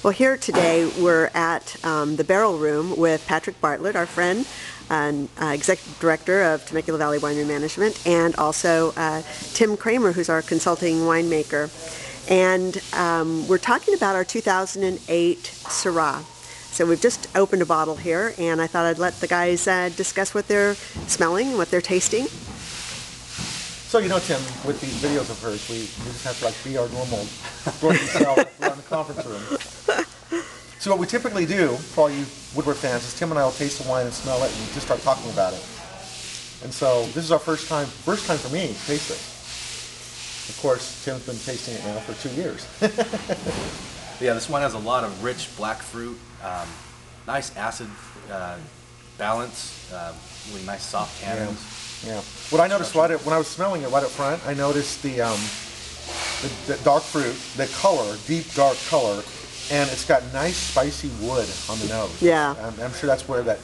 Well, here today we're at the Barrel Room with Patrick Bartlett, our friend and Executive Director of Temecula Valley Winery Management, and also Tim Kramer, who's our consulting winemaker. And we're talking about our 2008 Syrah. So we've just opened a bottle here, and I thought I'd let the guys discuss what they're smelling, what they're tasting. So, you know, Tim, with these videos of hers, we just have to like be our normal dorky self around the conference room. So what we typically do, for all you Woodworth fans, is Tim and I will taste the wine and smell it and just start talking about it. And so this is our first time for me to taste this. Of course, Tim's been tasting it now for 2 years. Yeah, this wine has a lot of rich black fruit, nice acid balance, really nice soft tannins. Yeah. What I noticed when I was smelling it right up front, I noticed the dark fruit, the color, deep dark color, and it's got nice spicy wood on the nose. Yeah. I'm sure that's where that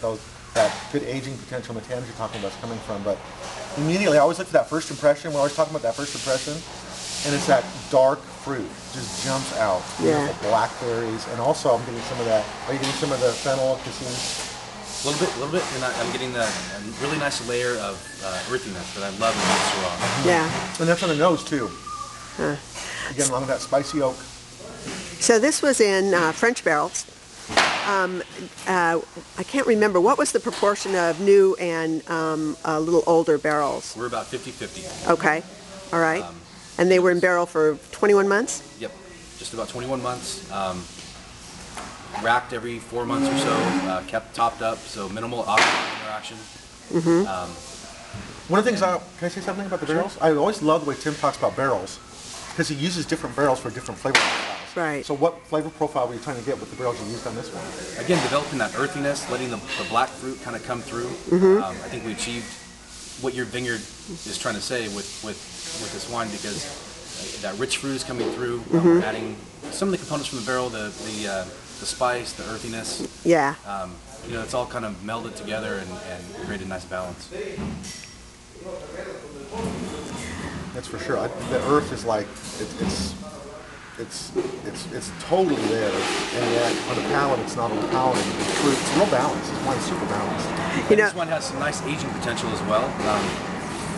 good aging potential in the tannins you're talking about is coming from. But immediately, I always look for that first impression. We're always talking about that first impression, and it's that dark fruit just jumps out. Yeah. The blackberries, and also I'm getting some of that. Are you getting some of the fennel, cassis? A little bit, and I'm getting a really nice layer of earthiness that I love in this Syrah. Yeah. And that's on the nose too. Huh. Again, along with that spicy oak. So this was in French barrels. I can't remember, what was the proportion of new and a little older barrels? We're about 50-50. Okay, all right. And they were in barrel for 21 months? Yep, just about 21 months. Racked every 4 months or so, kept topped up, so minimal oxygen interaction. One of the things, can I say something about the barrels? I always love the way Tim talks about barrels, because he uses different barrels for different flavor profiles. Right. So what flavor profile were you trying to get with the barrels you used on this one? Again, developing that earthiness, letting the black fruit kind of come through. I think we achieved what your vineyard is trying to say with this wine, because that rich fruit is coming through. We're adding some of the components from the barrel, the spice, the earthiness. Yeah. You know, it's all kind of melded together and created a nice balance. That's for sure. The earth is like it's totally there, and yet on the palate it's not overpowering. It's real balanced. This wine's super balanced. You know, this one has some nice aging potential as well.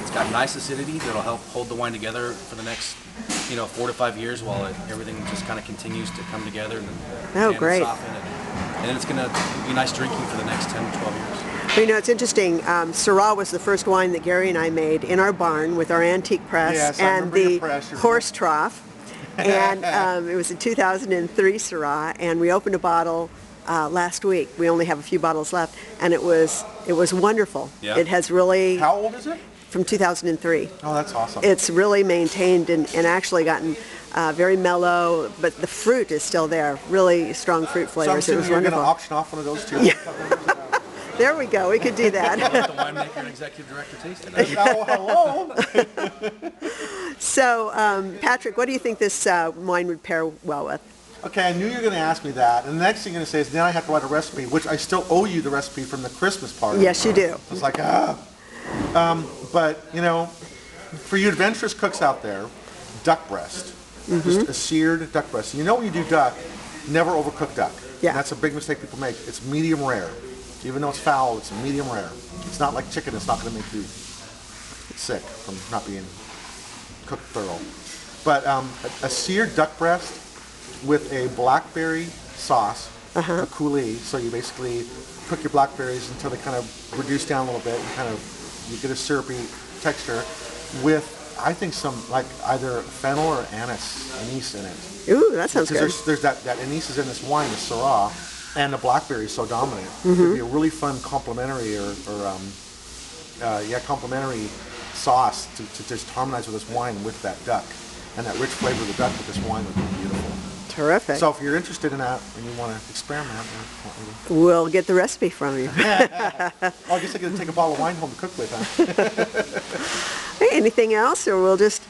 It's got nice acidity that'll help hold the wine together for the next 4 to 5 years while everything just kind of continues to come together and great. Soften and then it's going to be nice drinking for the next 10 to 12 years. Well, you know, it's interesting. Syrah was the first wine that Gary and I made in our barn with our antique press and the horse trough. And it was a 2003 Syrah, and we opened a bottle last week. We only have a few bottles left, and it was wonderful. Yeah. It has really... How old is it? From 2003. Oh, that's awesome. It's really maintained and actually gotten very mellow, but the fruit is still there. Really strong fruit flavors. So it was you're wonderful. going to auction off one of those too? Yeah. There we go. We could do that. Let the winemaker and executive director taste it. Oh, hello. So, Patrick, what do you think this wine would pair well with? Okay, I knew you were going to ask me that. And the next thing you're going to say is, then I have to write a recipe, which I still owe you the recipe from the Christmas party. Yes, you do. It's like, but, you know, for you adventurous cooks out there, duck breast. Just a seared duck breast. You know when you do duck, never overcook duck. Yeah. And that's a big mistake people make. It's medium rare. Even though it's foul, it's medium rare. It's not like chicken. It's not going to make you sick from not being cooked thorough. But a seared duck breast with a blackberry sauce, a coulis. So you basically cook your blackberries until they kind of reduce down a little bit and you get a syrupy texture with, I think, some like either fennel or anise in it. Ooh, that sounds good. There's that anise is in this wine, the Syrah, and the blackberry is so dominant. It'd be a really fun complementary complementary sauce to just harmonize with this wine with that duck, and that rich flavor of the duck with this wine would be beautiful. Terrific. So if you're interested in that and you want to experiment, we'll get the recipe from you. I guess I could take a bottle of wine home to cook with, huh? Hey, anything else, or we'll just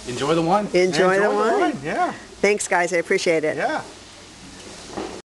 enjoy the wine. Enjoy the wine. Yeah. Thanks, guys. I appreciate it. Yeah.